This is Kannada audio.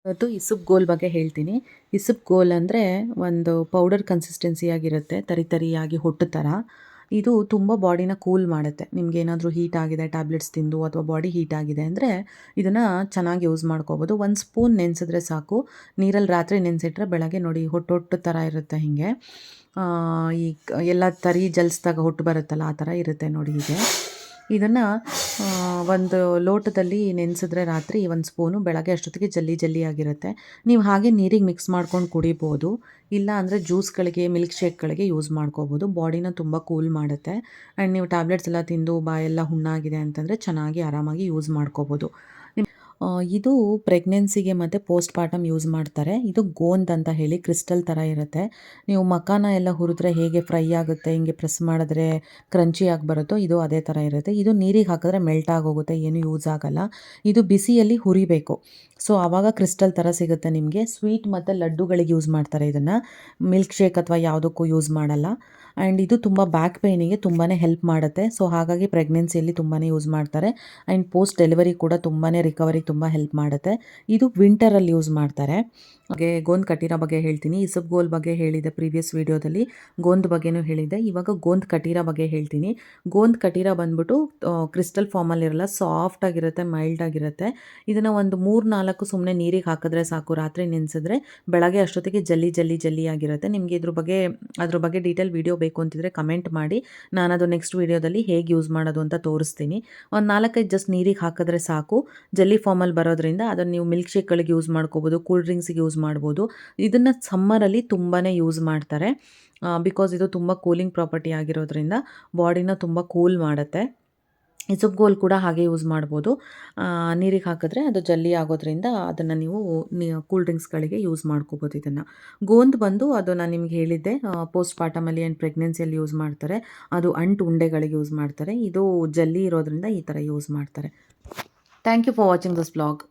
ಇವತ್ತು ಇಸುಬ್ಗೋಲ್ ಬಗ್ಗೆ ಹೇಳ್ತೀನಿ. ಇಸುಬ್ಗೋಲ್ ಅಂದರೆ ಒಂದು ಪೌಡರ್ ಕನ್ಸಿಸ್ಟೆನ್ಸಿಯಾಗಿರುತ್ತೆ, ತರಿ ತರಿಯಾಗಿ ಹೊಟ್ಟು ಥರ. ಇದು ತುಂಬ ಬಾಡಿನ ಕೂಲ್ ಮಾಡುತ್ತೆ. ನಿಮಗೇನಾದರೂ ಹೀಟ್ ಆಗಿದೆ ಟ್ಯಾಬ್ಲೆಟ್ಸ್ ತಿಂದು ಅಥವಾ ಬಾಡಿ ಹೀಟ್ ಆಗಿದೆ ಅಂದರೆ ಇದನ್ನು ಚೆನ್ನಾಗಿ ಯೂಸ್ ಮಾಡ್ಕೋಬೋದು. 1 ಸ್ಪೂನ್ ನೆನೆಸಿದ್ರೆ ಸಾಕು. ನೀರಲ್ಲಿ ರಾತ್ರಿ ನೆನೆಸಿಟ್ರೆ ಬೆಳಗ್ಗೆ ನೋಡಿ ಹೊಟ್ಟು ಥರ ಇರುತ್ತೆ. ಹೀಗೆ ಈ ಎಲ್ಲ ತರಿ ಜಲ್ಸ್ದಾಗ ಹೊಟ್ಟು ಬರುತ್ತಲ್ಲ ಆ ಥರ ಇರುತ್ತೆ ನೋಡಿ. ಇದನ್ನು ಒಂದು ಲೋಟದಲ್ಲಿ ನೆನೆಸಿದ್ರೆ ರಾತ್ರಿ 1 ಸ್ಪೂನು, ಬೆಳಗ್ಗೆ ಅಷ್ಟೊತ್ತಿಗೆ ಜಲ್ಲಿ ಆಗಿರುತ್ತೆ. ನೀವು ಹಾಗೆ ನೀರಿಗೆ ಮಿಕ್ಸ್ ಮಾಡ್ಕೊಂಡು ಕುಡಿಬೋದು. ಇಲ್ಲ ಅಂದರೆ ಜ್ಯೂಸ್ಗಳಿಗೆ, ಮಿಲ್ಕ್ ಶೇಕ್ಗಳಿಗೆ ಯೂಸ್ ಮಾಡ್ಕೋಬೋದು. ಬಾಡಿನ ತುಂಬ ಕೂಲ್ ಮಾಡುತ್ತೆ. ಆ್ಯಂಡ್ ನೀವು ಟ್ಯಾಬ್ಲೆಟ್ಸ್ ಎಲ್ಲ ತಿಂದು ಬಾಯೆಲ್ಲ ಹುಣ್ಣಾಗಿದೆ ಅಂತಂದರೆ ಚೆನ್ನಾಗಿ ಆರಾಮಾಗಿ ಯೂಸ್ ಮಾಡ್ಕೋಬೋದು. ಇದು ಪ್ರೆಗ್ನೆನ್ಸಿಗೆ ಮತ್ತು ಪೋಸ್ಟ್ ಪಾರ್ಟಮ್ ಯೂಸ್ ಮಾಡ್ತಾರೆ. ಇದು ಗೋಂದ್ ಅಂತ ಹೇಳಿ ಕ್ರಿಸ್ಟಲ್ ಥರ ಇರುತ್ತೆ. ನೀವು ಮಖಾನ ಎಲ್ಲ ಹುರಿದ್ರೆ ಹೇಗೆ ಫ್ರೈ ಆಗುತ್ತೆ, ಹಿಂಗೆ ಪ್ರೆಸ್ ಮಾಡಿದ್ರೆ ಕ್ರಂಚಿಯಾಗಿ ಬರುತ್ತೋ ಇದು ಅದೇ ಥರ ಇರುತ್ತೆ. ಇದು ನೀರಿಗೆ ಹಾಕಿದ್ರೆ ಮೆಲ್ಟ್ ಆಗೋಗುತ್ತೆ, ಏನೂ ಯೂಸ್ ಆಗಲ್ಲ. ಇದು ಬಿಸಿಯಲ್ಲಿ ಹುರಿಬೇಕು. ಸೊ ಆವಾಗ ಕ್ರಿಸ್ಟಲ್ ಥರ ಸಿಗುತ್ತೆ ನಿಮಗೆ. ಸ್ವೀಟ್ ಮತ್ತು ಲಡ್ಡುಗಳಿಗೆ ಯೂಸ್ ಮಾಡ್ತಾರೆ ಇದನ್ನು. ಮಿಲ್ಕ್ ಶೇಕ್ ಅಥವಾ ಯಾವುದಕ್ಕೂ ಯೂಸ್ ಮಾಡಲ್ಲ. ಆ್ಯಂಡ್ ಇದು ತುಂಬ ಬ್ಯಾಕ್ ಪೇಯ್ನಿಗೆ ತುಂಬಾ ಹೆಲ್ಪ್ ಮಾಡುತ್ತೆ. ಸೊ ಹಾಗಾಗಿ ಪ್ರೆಗ್ನೆನ್ಸಿಯಲ್ಲಿ ತುಂಬಾ ಯೂಸ್ ಮಾಡ್ತಾರೆ. ಆ್ಯಂಡ್ ಪೋಸ್ಟ್ ಡೆಲಿವರಿ ಕೂಡ ತುಂಬಾ ರಿಕವರಿಗೆ ತುಂಬ ಹೆಲ್ಪ್ ಮಾಡುತ್ತೆ. ಇದು ವಿಂಟರಲ್ಲಿ ಯೂಸ್ ಮಾಡ್ತಾರೆ. ಹಾಗೆ ಗೋಂದ್ ಕಟೀರಾ ಬಗ್ಗೆ ಹೇಳ್ತೀನಿ. ಇಸುಬ್ಗೋಲ್ ಬಗ್ಗೆ ಹೇಳಿದೆ ಪ್ರೀವಿಯಸ್ ವೀಡಿಯೋದಲ್ಲಿ, ಗೋಂದ್ ಬಗ್ಗೆನೂ ಹೇಳಿದ್ದೆ. ಇವಾಗ ಗೋಂದ್ ಕಟೀರಾ ಬಗ್ಗೆ ಹೇಳ್ತೀನಿ. ಗೋಂದ್ ಕಟೀರಾ ಬಂದ್ಬಿಟ್ಟು ಕ್ರಿಸ್ಟಲ್ ಫಾರ್ಮಲ್ಲಿರಲ್ಲ, ಸಾಫ್ಟಾಗಿರುತ್ತೆ, ಮೈಲ್ಡಾಗಿರುತ್ತೆ. ಇದನ್ನು ಒಂದು 3-4 ಸುಮ್ಮನೆ ನೀರಿಗೆ ಹಾಕಿದ್ರೆ ಸಾಕು. ರಾತ್ರಿ ನೆನೆಸಿದ್ರೆ ಬೆಳಗ್ಗೆ ಅಷ್ಟೊತ್ತಿಗೆ ಜಲ್ಲಿ ಆಗಿರುತ್ತೆ. ನಿಮಗೆ ಅದ್ರ ಬಗ್ಗೆ ಡೀಟೇಲ್ ವೀಡಿಯೋ ಬೇಕು ಅಂತಿದ್ರೆ ಕಮೆಂಟ್ ಮಾಡಿ. ನಾನು ಅದು ನೆಕ್ಸ್ಟ್ ವೀಡಿಯೋದಲ್ಲಿ ಹೇಗೆ ಯೂಸ್ ಮಾಡೋದು ಅಂತ ತೋರಿಸ್ತೀನಿ. ಒಂದು 4-5 ಜಸ್ಟ್ ನೀರಿಗೆ ಹಾಕಿದ್ರೆ ಸಾಕು. ಜಲ್ಲಿ ಫಾರ್ಮಲ್ಲಿ ಬರೋದ್ರಿಂದ ಅದನ್ನು ನೀವು ಮಿಲ್ಕ್ ಶೇಕ್ಗಳಿಗೆ ಯೂಸ್ ಮಾಡ್ಕೋಬೋದು, ಕೂಲ್ ಡ್ರಿಂಕ್ಸಿಗೆ ಯೂಸ್ ಮಾಡ್ಬೋದು. ಇದನ್ನು ಸಮ್ಮರಲ್ಲಿ ತುಂಬಾ ಯೂಸ್ ಮಾಡ್ತಾರೆ. ಬಿಕಾಸ್ ಇದು ತುಂಬ ಕೂಲಿಂಗ್ ಪ್ರಾಪರ್ಟಿ ಆಗಿರೋದ್ರಿಂದ ಬಾಡಿನ ತುಂಬ ಕೂಲ್ ಮಾಡುತ್ತೆ. ಇಸುಬ್ಗೋಲ್ ಕೂಡ ಹಾಗೆ ಯೂಸ್ ಮಾಡ್ಬೋದು. ನೀರಿಗೆ ಹಾಕಿದ್ರೆ ಅದು ಜಲ್ಲಿ ಆಗೋದ್ರಿಂದ ಅದನ್ನು ನೀವು ಕೂಲ್ ಡ್ರಿಂಕ್ಸ್ಗಳಿಗೆ ಯೂಸ್ ಮಾಡ್ಕೋಬೋದು. ಇದನ್ನು ಗೋಂದ್ ಬಂದು ಅದು ನಾನು ನಿಮ್ಗೆ ಹೇಳಿದ್ದೆ, ಪೋಸ್ಟ್ ಪಾರ್ಟಮಲ್ಲಿ ಆ್ಯಂಡ್ ಪ್ರೆಗ್ನೆನ್ಸಿಯಲ್ಲಿ ಯೂಸ್ ಮಾಡ್ತಾರೆ. ಅದು ಅಂಟು ಉಂಡೆಗಳಿಗೆ ಯೂಸ್ ಮಾಡ್ತಾರೆ. ಇದು ಜಲ್ಲಿ ಇರೋದ್ರಿಂದ ಈ ಥರ ಯೂಸ್ ಮಾಡ್ತಾರೆ. Thank you for watching this vlog.